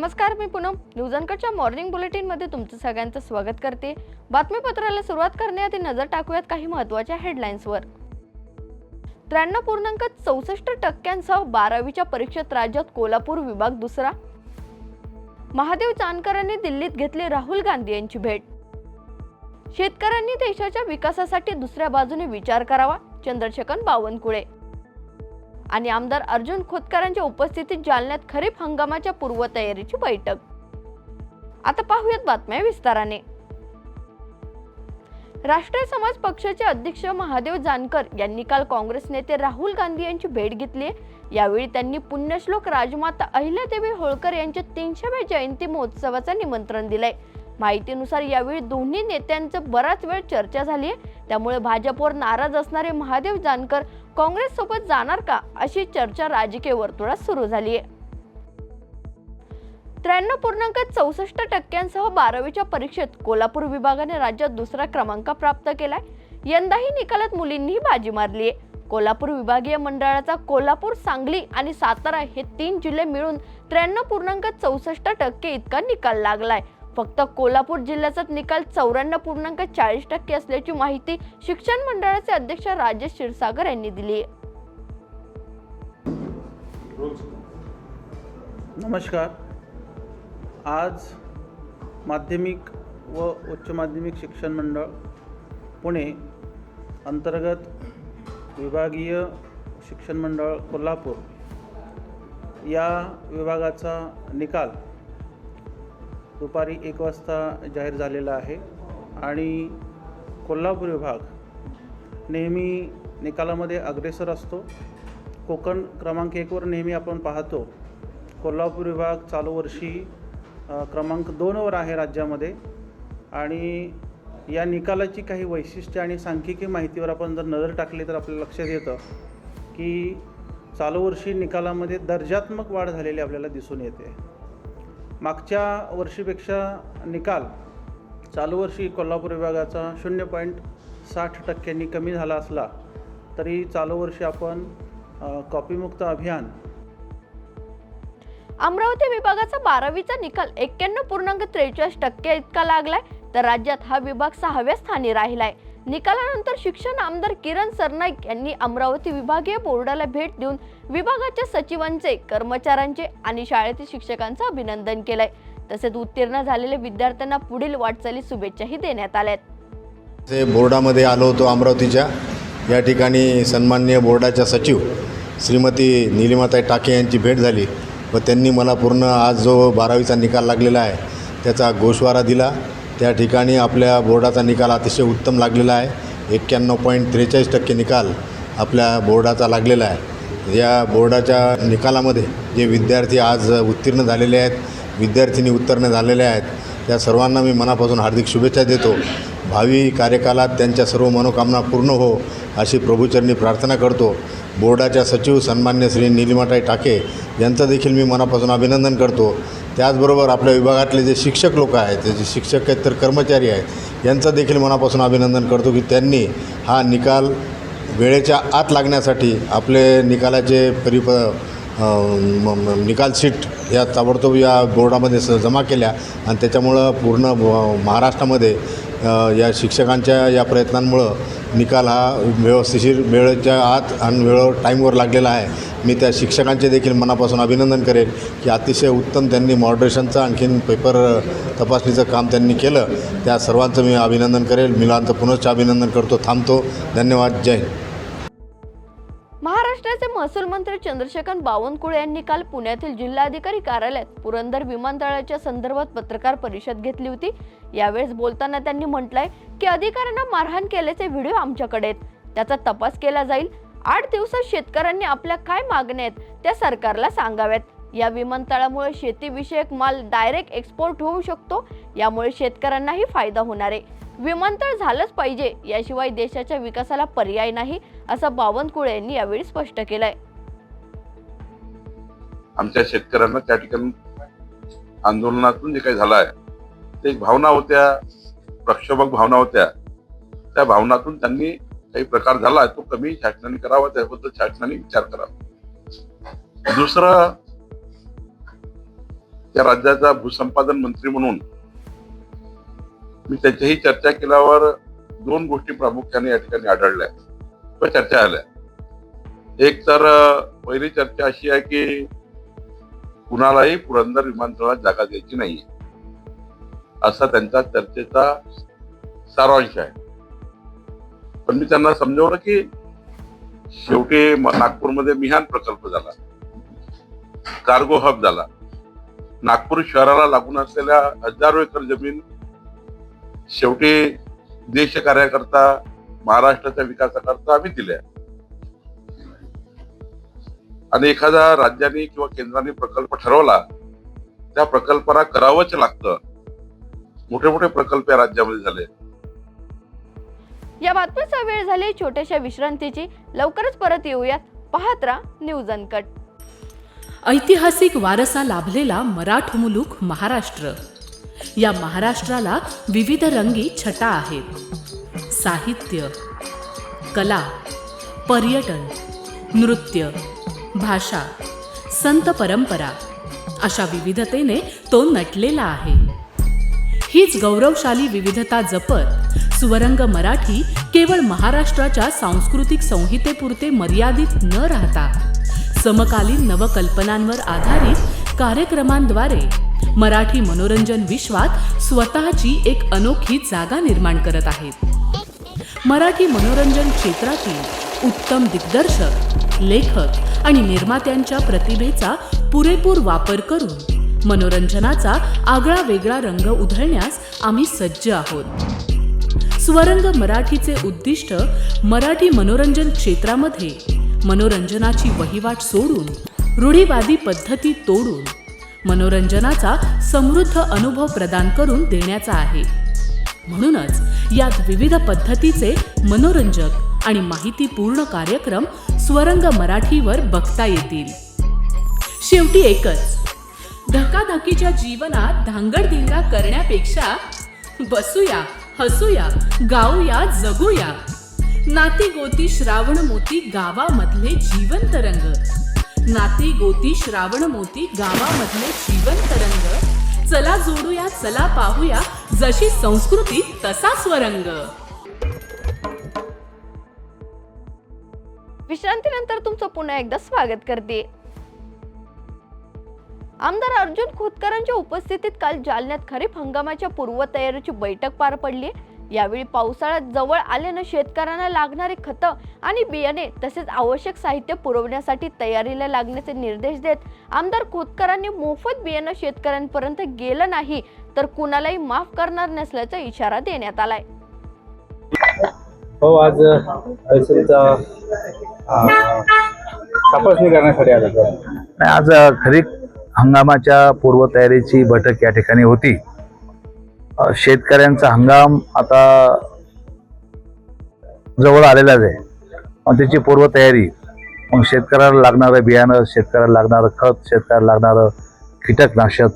नमस्कार, मी Poonam news अँकरच्या morning बुलेटिनमध्ये तुमचं सगळ्यांचं स्वागत करते। बातमीपत्राला सुरुवात करण्याआधी नजर टाकूयात काही महत्त्वाच्या हेडलाईन्सवर। 93.64% 12वीच्या परीक्षेत राज्यात कोल्हापूर विभाग दुसरा। महादेव जानकरांनी दिल्लीत घेतली राहुल गांधी यांची भेट। शेतकऱ्यांनी देशाच्या विकासासाठी दुसऱ्या बाजूने विचार करावा, चंद्रशेखर बावनकुळे। आणि आमदार अर्जुन खोतकरांच्या उपस्थितीत जालन्यात खरीप हंगामाच्या पूर्वतयारीची बैठक। आता पाहूयात बातम्या विस्ताराने। राष्ट्रीय समाज पक्षाचे अध्यक्ष महादेव जानकर यांनी काल काँग्रेस नेते राहुल गांधी यांची भेट घेतली। यावेळी त्यांनी पुण्यश्लोक राजमाता अहिल्यादेवी होळकर यांच्या 300व्या जयंती महोत्सवाचे निमंत्रण दिले। माहितीनुसार यावेळी दोन्ही नेत्यांचं बराच वेळ चर्चा झाली आहे, त्यामुळे भाजपवर नाराज असणारे महादेव जानकर काँग्रेस सोबत जाणार का, अशी चर्चा राजकीय वर्तुळात सुरू झाली आहे। 93.64% 12वीच्या परीक्षेत कोल्हापूर विभागाने राज्यात दुसरा क्रमांक प्राप्त केलाय। यंदाही निकालात मुलींनी बाजी मारली आहे। कोल्हापूर विभागीय मंडळाचा कोल्हापूर, सांगली आणि सातारा हे 3 जिल्हे मिळून 93.64% इतका निकाल लागलाय। फक्त कोल्हापूर जिल्ह्याचा निकाल 94.40% असल्याची माहिती शिक्षण मंडळाचे अध्यक्ष राजेश क्षीरसागर यांनी दिली आहे। नमस्कार। आज माध्यमिक व उच्च माध्यमिक शिक्षण मंडळ पुणे अंतर्गत विभागीय शिक्षण मंडळ कोल्हापूर या विभागाचा निकाल दुपारी 1 वाजता जाहीर झालेला आहे आणि कोल्हापूर विभाग नेहमी निकालामध्ये अग्रेसर असतो। कोकण क्रमांक 1 वर नेहमी आपण पाहतो, कोल्हापूर विभाग चालू वर्षी क्रमांक 2 वर आहे राज्यामध्ये। आणि या निकालाची काही वैशिष्ट्ये आणि सांख्यिकी माहितीवर आपण जर नजर टाकली तर आपल्याला लक्षात येतं की चालू वर्षी निकालामध्ये दर्जात्मक वाढ झालेली आपल्याला दिसून येते। मागच्या वर्षीपेक्षा निकाल चालू वर्षी कोल्हापूर विभागाचा 0.60% कमी झाला असला तरी चालू वर्षी आपण कॉपीमुक्त अभियान। अमरावती विभागाचा 12वीचा निकाल 91.43% इतका लागलाय, तर राज्यात हा विभाग 6व्या स्थानी राहिलाय। निकालानंतर शिक्षण आमदार किरण सरनाईक यांनी अमरावती विभागीय बोर्डाला भेट देऊन विभागाच्या सचिवांचे, कर्मचाऱ्यांचे आणि शाळेतील शिक्षकांचे अभिनंदन केलंय। तसेच उत्तीर्ण झालेल्या विद्यार्थ्यांना पुढील वाटचालीस शुभेच्छाही देण्यात आल्यात। बोर्डामध्ये आलो होतो अमरावतीच्या, या ठिकाणी सन्माननीय बोर्डाच्या सचिव श्रीमती नीलिमाताई टाके यांची भेट झाली व त्यांनी मला पूर्ण आज जो 12वीचा निकाल लागलेला आहे त्याचा गोषवारा दिला। त्या ठिकाणी आपल्या बोर्डाचा निकाल अतिशय उत्तम लागलेला आहे। 91.43% निकाल आपल्या बोर्डाचा लागलेला आहे। या बोर्डाच्या निकालामध्ये जे विद्यार्थी आज उत्तीर्ण झालेले आहेत, विद्यार्थिनी उत्तीर्ण झालेले आहेत, त्या सर्वांना मी मनापासून हार्दिक शुभेच्छा देतो। भावी कार्यकालात त्यांच्या सर्व मनोकामना पूर्ण हो अशी प्रभूचरणी प्रार्थना करतो। बोर्डाच्या सचिव सन्मान्य श्री नीलिमाताई टाके यांचं देखील मी मनापासून अभिनंदन करतो। त्याचबरोबर आपल्या विभागातले जे शिक्षक लोक आहेत, जे शिक्षक आहेत तर कर्मचारी आहेत, यांचं देखील मनापासून अभिनंदन करतो की त्यांनी हा निकाल वेळेच्या आत लागण्यासाठी आपले निकालाचे निकाल सीट या ताबडतोब या बोर्डामध्ये जमा केल्या आणि त्याच्यामुळं पूर्ण महाराष्ट्रामध्ये या शिक्षकांच्या या प्रयत्नांमुळं निकाल हा व्यवस्थिशीर वेळेच्या आत आणि टाईमवर लागलेला आहे। मी त्या शिक्षकांचे देखील मनापासून अभिनंदन करेन की अतिशय उत्तम त्यांनी मॉडरेशनचं आणखीन पेपर तपासणीचं काम त्यांनी केलं। त्या सर्वांचं मी अभिनंदन करेन। मिलांचं पुनश्च अभिनंदन करतो। थांबतो। धन्यवाद। जय हिंद। महाराष्ट्राचे महसूल मंत्री चंद्रशेखर बावनकुळे यांनी काल पुण्यातील जिल्हाधिकारी कार्यालयात पुरंदर विमानतळाच्या संदर्भात पत्रकार परिषद घेतली होती। यावेळेस बोलताना त्यांनी म्हटलंय की अधिकाऱ्यांना मारहाण केल्याचे व्हिडिओ आमच्याकडे आहेत, त्याचा तपास केला जाईल। 8 दिवसात शेतकऱ्यांनी आपल्या काय मागण्या आहेत त्या सरकारला सांगाव्यात। या विमानतळामुळे शेतीविषयक माल डायरेक्ट एक्सपोर्ट होऊ शकतो, यामुळे शेतकऱ्यांनाही फायदा होणार आहे। विमानतळ झालंच पाहिजे, याशिवाय देशाच्या विकासाला पर्याय नाही, असं बावनकुळे यांनी यावेळी स्पष्ट केलंय। आमच्या शेतकऱ्यांना त्या ठिकाणी आंदोलनातून जे काही झालं आहे ते एक भावना होत्या, प्रक्षोभक भावना होत्या। त्या भावनातून त्यांनी काही प्रकार झाला तो कमी शासनाने करावा, त्याबद्दल शासनाने विचार करावा। दुसरं त्या राज्याचा भूसंपादन मंत्री म्हणून मी त्याच्याही चर्चा केल्यावर 2 गोष्टी प्रामुख्याने या ठिकाणी आढळल्या किंवा चर्चा आल्या. एक तर पहिली चर्चा अशी आहे की कुणालाही पुरंदर विमानतळात जागा द्यायची नाहीये, असा त्यांचा चर्चेचा सारांश आहे. पण मी त्यांना समजवलं की शेवटी नागपूरमध्ये मिहान प्रकल्प झाला, कार्गो हब झाला, नागपूर शहराला लागून असलेल्या हजारो एकर जमीन शेवटी देश कार्याकरता, महाराष्ट्राच्या विकासाकरता आम्ही दिल्या. आणि एखाद्या राज्याने किंवा केंद्राने प्रकल्प ठरवला, त्या प्रकल्पाला करावंच लागतं. मोठे मोठे प्रकल्प या राज्यामध्ये झाले. या बातमीचा वेळ झाली छोट्याशा विश्रांतीची. लवकरच परत येऊयात. पाहत राहा न्यूज अनकट. ऐतिहासिक वारसा लाभलेला मराठ मुलूक महाराष्ट्र. या महाराष्ट्राला विविध रंगी छटा आहेत. साहित्य, कला, पर्यटन, नृत्य, भाषा, संत परंपरा अशा विविधतेने तो नटलेला आहे. हीच गौरवशाली विविधता जपत स्वरंग मराठी केवळ महाराष्ट्राच्या सांस्कृतिक संहितेपुरते मर्यादित न राहता समकालीन नवकल्पनांवर आधारित कार्यक्रमांद्वारे मराठी मनोरंजन विश्वात स्वतःची एक अनोखी जागा निर्माण करत आहेत. मराठी मनोरंजन क्षेत्रातील उत्तम दिग्दर्शक, लेखक आणि निर्मात्यांच्या प्रतिभेचा पुरेपूर वापर करून मनोरंजनाचा आगळा वेगळा रंग उधळण्यास आम्ही सज्ज आहोत. स्वरंग मराठीचे उद्दिष्ट मराठी मनोरंजन क्षेत्रामध्ये मनोरंजनाची वहिवाट सोडून, रूढीवादी पद्धती तोडून मनोरंजनाचा समृद्ध अनुभव प्रदान करून देण्याचा आहे. म्हणूनच यात विविध पद्धतीचे मनोरंजक आणि माहितीपूर्ण कार्यक्रम स्वरंग मराठीवर बघता येतील. शेवटी एकच, धकाधकीच्या जीवनात धांगडधिंगा करण्यापेक्षा बसूया, हसूया, गाऊया, जगूया. नाती गोती श्रावण मोती गावामधले जिवंत रंग. नाती गोती श्रावण मोती गावामधले जिवंत रंग. चला जोडूया, चला पाहूया, जशी संस्कृती तसा स्वरंग. विश्रांतीनंतर तुमचं पुन्हा एकदा स्वागत करते. आमदार अर्जुन खोतकरांच्या उपस्थितीत काल जालन्यात खरीप हंगामाच्या पूर्वतयारीची बैठक पार पडली. यावेळी पावसाळ्यात जवळ आल्यानं शेतकऱ्यांना लागणारी खतं आणि बियाणे तसेच आवश्यक साहित्य पुरवण्यासाठी तयारीला लागण्याचे निर्देश देत आमदार खोतकरांनी मोफत बियाणं शेतकऱ्यांपर्यंत गेलं नाही तर कुणालाही माफ करणार नसल्याचा इशारा देण्यात आलाय. हो, आज तपासणी करण्यासाठी आलो. आज खरीप हंगामाच्या पूर्वतयारीची बैठक या ठिकाणी होती. शेतकऱ्यांचा हंगाम आता जवळ आलेलाच आहे. मग त्याची पूर्वतयारी, मग शेतकऱ्याला लागणारं बियाणं, शेतकऱ्याला लागणारं खत, शेतकऱ्याला लागणारं कीटकनाशक,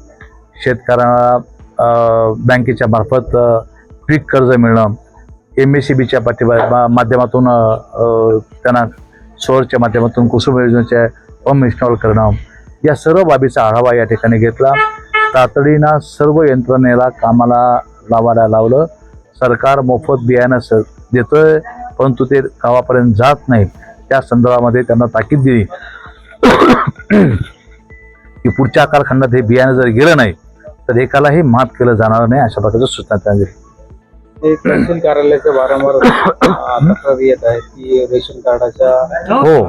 शेतकऱ्यांना बँकेच्या मार्फत पीक कर्ज मिळणं, MSCBच्या माध्यमातून त्यांना सोलरच्या माध्यमातून कुसुम योजनेचे पंप इन्स्टॉल करणं, या सर्व बाबीचा आढावा या ठिकाणी घेतला. तातडीनं सर्व यंत्रणेला कामाला लावायला लावलं. सरकार मोफत बियाणं देतोय, परंतु ते गावापर्यंत जात नाही. त्या संदर्भामध्ये त्यांना ताकीद दिली की पुढच्या कालखंडात हे बियाणं जर गेलं नाही तर एकालाही माफ केलं जाणार नाही, अशा प्रकारच्या सूचना त्यांनी दिली. तहसील कार्यालयाच्या वारंवार तक्रारी येत आहे की रेशन कार्डाच्या हो,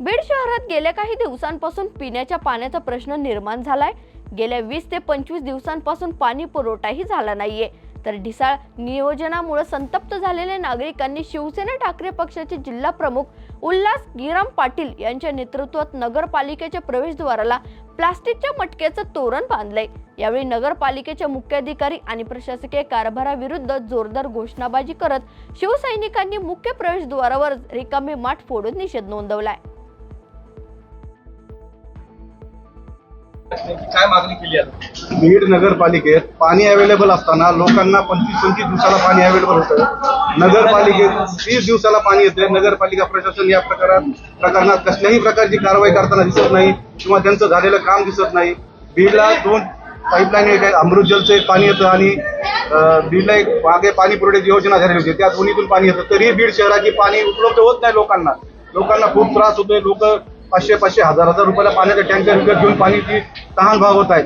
बीड शहरात गेल्या काही दिवसांपासून पिण्याच्या पाण्याचा प्रश्न निर्माण झालाय. गेल्या 20 ते 25 दिवसांपासून पाणी पुरवठाही झाला नाहीये. तर ढिसाळ नियोजनामुळे संतप्त झालेल्या नागरिकांनी शिवसेना ठाकरे पक्षाचे जिल्हा प्रमुख उल्हास गिराम पाटील यांच्या नेतृत्वात नगरपालिकेच्या प्रवेशद्वाराला प्लास्टिकच्या मटक्याचं तोरण बांधलंय. यावेळी नगरपालिकेच्या मुख्याधिकारी आणि प्रशासकीय कारभाराविरुद्ध जोरदार घोषणाबाजी करत शिवसैनिकांनी मुख्य प्रवेशद्वारावर रिकामे माठ फोडून निषेध नोंदवलाय. काय मागणी केली आहे? बीड नगरपालिकेत पाणी अवेलेबल असताना लोकांना 25 दिवसाला पाणी अवेलेबल होतं. नगरपालिकेत 30 दिवसाला पाणी येते. नगरपालिका प्रशासन या प्रकरणात कसल्याही प्रकारची कारवाई करताना दिसत नाही किंवा त्यांचं झालेलं काम दिसत नाही. बीडला 2 पाईपलाईन एक आहे, अमृत जलचं एक पाणी येतं आणि बीडला एक मागे पाणी पुरवठ्याची योजना झालेली होती, त्या दोन्हीतून पाणी येतं. तरी बीड शहराची पाणी उपलब्ध होत नाही लोकांना खूप त्रास होतोय. लोक 500-500, 1000 रुपयाला पाण्याचा टँकर विकत घेऊन पाण्याची तहान भागवत आहेत.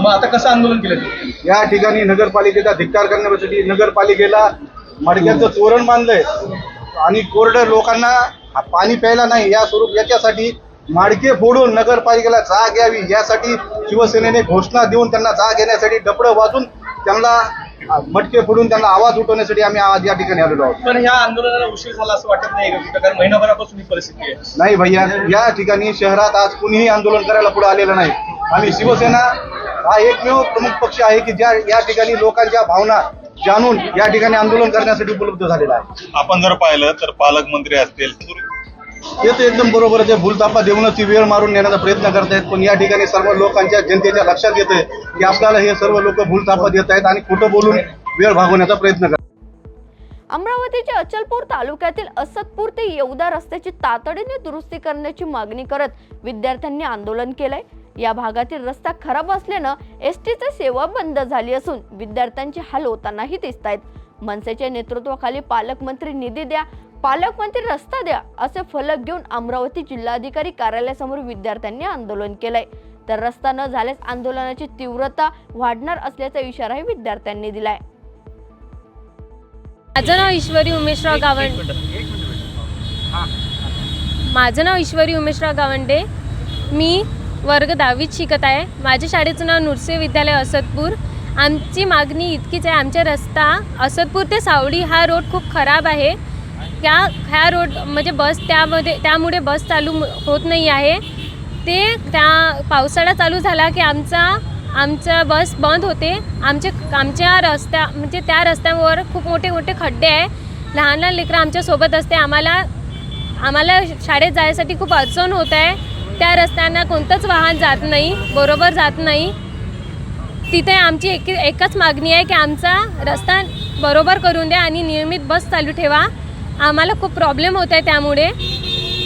मग आता कसं आंदोलन केलं? या ठिकाणी नगरपालिकेचा धिक्कार करण्यासाठी नगरपालिकेला मडक्याचं तोरण बांधलंय आणि कोरडं लोकांना पाणी प्यायला नाही याच्यासाठी माडके फोडून नगरपालिकेला जाग यावी यासाठी शिवसेनेने घोषणा देऊन त्यांना जाग घेण्यासाठी डपडं वाजून त्यांना मटके फोडून त्यांना आवाज उठवण्यासाठी आम्ही आज या ठिकाणी आलेलो आहोत. पण ह्या आंदोलनाला उशीर झाला असं वाटत नाही का? कारण महिनाभरापासून ही परिस्थिती आहे. नाही भैया, या ठिकाणी शहरात आज कुणीही आंदोलन करायला पुढे आलेलं नाही आणि शिवसेना हा एकमेव प्रमुख पक्ष आहे की ज्या या ठिकाणी लोकांच्या भावना जाणून या ठिकाणी आंदोलन करण्यासाठी उपलब्ध झालेला आहे. आपण जर पाहिलं तर पालकमंत्री असतील, हे तर एकदम बरोबर आहे. भूलथापा देऊनच ती वेळ मारून नेण्याचा प्रयत्न करतायत, पण या ठिकाणी सर्व लोकांच्या जनतेच्या लक्षात येतंय की आपल्याला हे सर्व लोक भूलथापा देत आहेत आणि खोटं बोलून वेळ भागवण्याचा प्रयत्न करतात. अमरावतीच्या अचलपूर तालुक्यातील असतपूर ते येवदा रस्त्याची तातडीने दुरुस्ती करण्याची मागणी करत विद्यार्थ्यांनी आंदोलन केलंय. या भागातील रस्ता खराब असल्यानं एसटीची सेवा बंद झाली असून विद्यार्थ्यांचे हाल होतानाही दिसत आहेत. मनसेच्या नेतृत्वाखाली पालकमंत्री निधी द्या, पालकमंत्री रस्ता द्या असे फलक घेऊन अमरावती जिल्हाधिकारी कार्यालयासमोर विद्यार्थ्यांनी आंदोलन केलंय. तर रस्ता न झाल्यास आंदोलनाची तीव्रता वाढणार असल्याचा इशाराही विद्यार्थ्यांनी दिलाय. माझं नाव ईश्वरी उमेशराव गावंडे. मी वर्ग 10वीत शिकत आहे. माझ्या शाळेचं नाव नृसिंह विद्यालय असतपूर. आमची मागणी इतकीच आहे, आमचा रस्ता असतपूर ते सावडी हा रोड खूप खराब आहे. ह्या रोड म्हणजे त्यामुळे बस चालू होत नाही आहे. त्या पावसाळा चालू झाला की आमचा बस बंद होते. आमच्या रस्त्या म्हणजे त्या रस्त्यावर खूप मोठे मोठे खड्डे आहे. लहान लहान लेकरं आमच्यासोबत असते. आम्हाला शाळेत जायसाठी खूप अडचण होत आहे. त्या रस्त्यांना कोणतंच वाहन जात नाही, बरोबर जात नाही. तिथे आमची एकच मागणी आहे की आमचा रस्ता बरोबर करून द्या आणि नियमित बस चालू ठेवा. आम्हाला खूप प्रॉब्लेम होत आहे त्यामुळे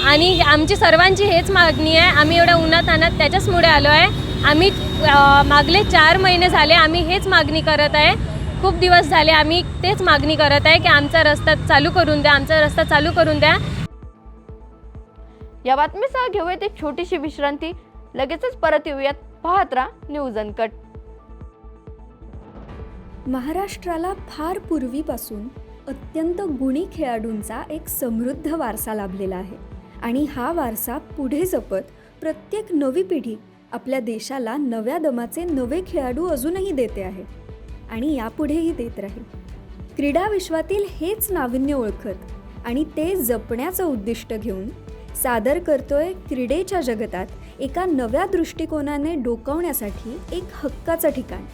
आणि आमची सर्वांची हेच मागणी आहे. आम्ही एवढ्या उन्हातान्हात त्याच्याचमुळे आलो आहे. आम्ही मागले 4 महिने झाले आम्ही हेच मागणी करत आहे. खूप दिवस झाले आम्ही तेच मागणी करत आहे की आमचा रस्ता चालू करून द्या. या बातमीसह घेऊयात एक छोटीशी विश्रांती. लगेचच परत येऊयात. पाहत राहा न्यूज अनकट. महाराष्ट्राला फार पूर्वीपासून अत्यंत गुणी खेळाडूंचा एक समृद्ध वारसा लाभलेला आहे आणि हा वारसा पुढे जपत प्रत्येक नवी पिढी आपल्या देशाला नव्या दमाचे नवे खेळाडू अजूनही देते आहे आणि यापुढेही देत राहील. क्रीडा विश्वातील हेच नाविन्य ओळखत आणि ते जपण्याचं उद्दिष्ट घेऊन सादर करतोय क्रीडेच्या जगतात एका नव्या दृष्टिकोनाने डोकावण्यासाठी एक हक्काचं ठिकाण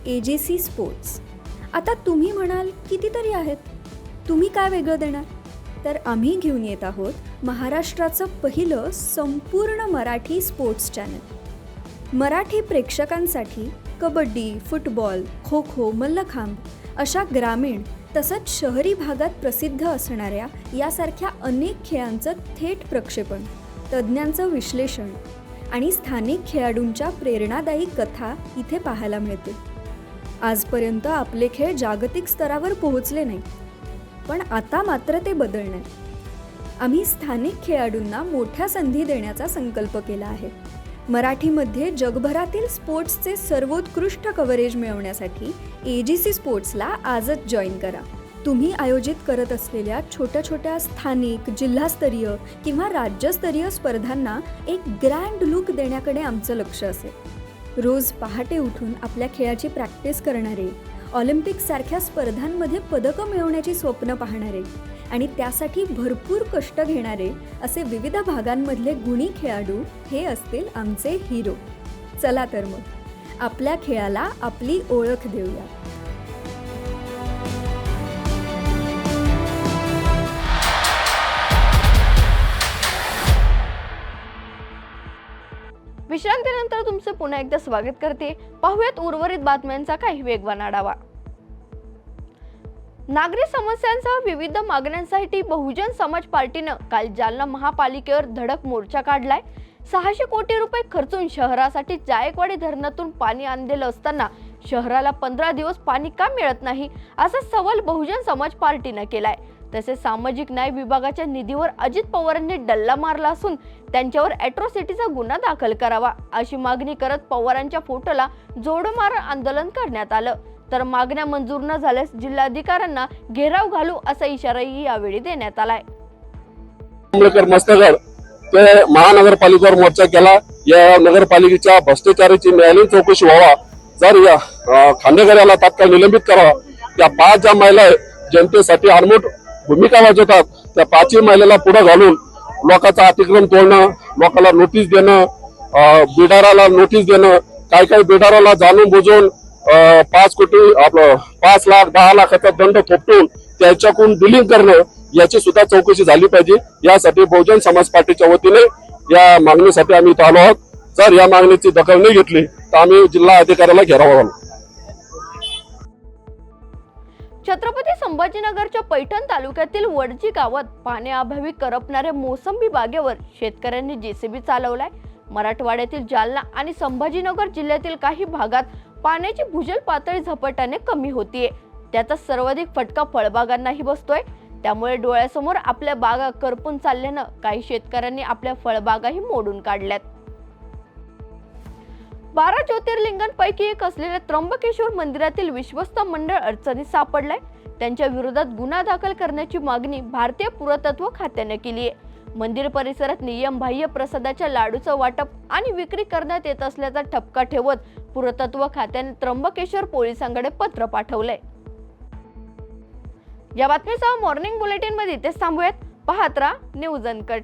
AGC स्पोर्ट्स. आता तुम्ही म्हणाल कितीतरी आहेत, तुम्ही काय वेगळं देणार? तर आम्ही घेऊन येत आहोत महाराष्ट्राचं पहिलं संपूर्ण मराठी स्पोर्ट्स चॅनल. मराठी प्रेक्षकांसाठी कबड्डी, फुटबॉल, खो खो, मल्लखांब अशा ग्रामीण तसंच शहरी भागात प्रसिद्ध असणाऱ्या यासारख्या अनेक खेळांचं थेट प्रक्षेपण, तज्ज्ञांचं विश्लेषण आणि स्थानिक खेळाडूंच्या प्रेरणादायी कथा इथे पाहायला मिळतील. आजपर्यंत आपले खेळ जागतिक स्तरावर पोहोचले नाही, पण आता मात्र ते बदलणार. आम्ही स्थानिक खेळाडूंना मोठ्या संधी देण्याचा संकल्प केला आहे. मराठीमध्ये जगभरातील स्पोर्ट्सचे सर्वोत्कृष्ट कव्हरेज मिळवण्यासाठी AGC स्पोर्ट्सला आजच जॉईन करा. तुम्ही आयोजित करत असलेल्या छोट्या छोट्या स्थानिक, जिल्हास्तरीय किंवा राज्यस्तरीय स्पर्धांना एक ग्रँड लुक देण्याकडे आमचं लक्ष असेल. रोज पहाटे उठून आपल्या खेळाची प्रॅक्टिस करणारे, ऑलिम्पिकसारख्या स्पर्धांमध्ये पदकं मिळवण्याची स्वप्न पाहणारे आणि त्यासाठी भरपूर कष्ट घेणारे असे विविध भागांमधले गुणी खेळाडू हे असतील आमचे हिरो. चला तर मग आपल्या खेळाला आपली ओळख देऊया. विश्रांतीनंतर तुमचे पुन्हा एकदा स्वागत करते. पाहूयात उर्वरित बातम्यांचा काही वेगवान आढावा. नागरी समस्यांसह विविध मागण्यांसाठी बहुजन समाज पार्टीनं काल जालना महापालिकेवर धडक मोर्चा काढलाय. 600 कोटी रुपये खर्चून शहरासाठी जायकवाडी धरणातून पाणी आणलेलं असताना शहराला 15 दिवस पाणी का मिळत नाही असा सवाल बहुजन समाज पार्टीनं केलाय. तसेच सामाजिक न्याय विभागाच्या निधीवर अजित पवारांनी डल्ला मारला असून त्यांच्यावर अॅट्रॉसिटीचा गुन्हा दाखल करावा अशी मागणी करत पवारांच्या फोटोला जोडमार आंदोलन करण्यात आलं. तर मागण्या मंजूर न झाल्यास जिल्हाधिकाऱ्यांना घेराव घालू असा इशाराही यावेळी देण्यात आलाय. मस्तगड ते महानगरपालिकेवर मोर्चा केला. या नगरपालिकेच्या भ्रष्टाचाराची न्यायालयीन चौकशी व्हावा. जर या खांडेकराला तात्काळ निलंबित करावा. त्या 5 ज्या महिला जनतेसाठी अनमोल भूमिका वाजवतात त्या 5 महिलेला पुढे घालून लोकांचा अतिक्रम तोडणं, लोकांना नोटीस देणं, बिडाराला नोटीस देणं, काही बिडाराला जाणून बुजून 5 कोटी आपलं 5 लाख 10 लाखाचा दंड थोपटून त्याच्याकडून डिलिंग करणं याची सुद्धा चौकशी झाली पाहिजे. यासाठी बहुजन समाज पार्टीच्या वतीने या मागणीसाठी आम्ही इथं आलो आहोत. जर या मागणीची दखल नाही घेतली तर आम्ही जिल्हा अधिकाऱ्याला घेराव घालू. छत्रपती संभाजीनगरच्या पैठण तालुक्यातील वडजी गावात पाण्याअभावी करपणाऱ्या मोसंबी बागेवर शेतकऱ्यांनी जेसीबी चालवलाय. मराठवाड्यातील जालना आणि संभाजीनगर जिल्ह्यातील काही भागात पाण्याची भूजल पातळी झपाट्याने कमी होतीये. त्याचा सर्वाधिक फटका फळबागांनाही बसतोय. त्यामुळे डोळ्यासमोर आपल्या बागा करपून चालल्यानं काही शेतकऱ्यांनी आपल्या फळबागाही मोडून काढल्यात. 12 ज्योतिर्लिंगांपैकी एक असलेल्या त्र्यंबकेश्वर मंदिरातील विश्वस्त मंडळ अडचणीत सापडलंय. त्यांच्या विरोधात गुन्हा दाखल करण्याची मागणी भारतीय पुरातत्व खात्याने केली आहे. मंदिर परिसरात नियमबाह्य प्रसादाच्या लाडूचं वाटप आणि विक्री करण्यात येत असल्याचा ठपका ठेवत पुरातत्व खात्याने त्र्यंबकेश्वर पोलिसांकडे पत्र पाठवलंय. या बातमीसह मॉर्निंग बुलेटिन मध्ये इथेच थांबूयात. पाहत राहा न्यूज अनकट.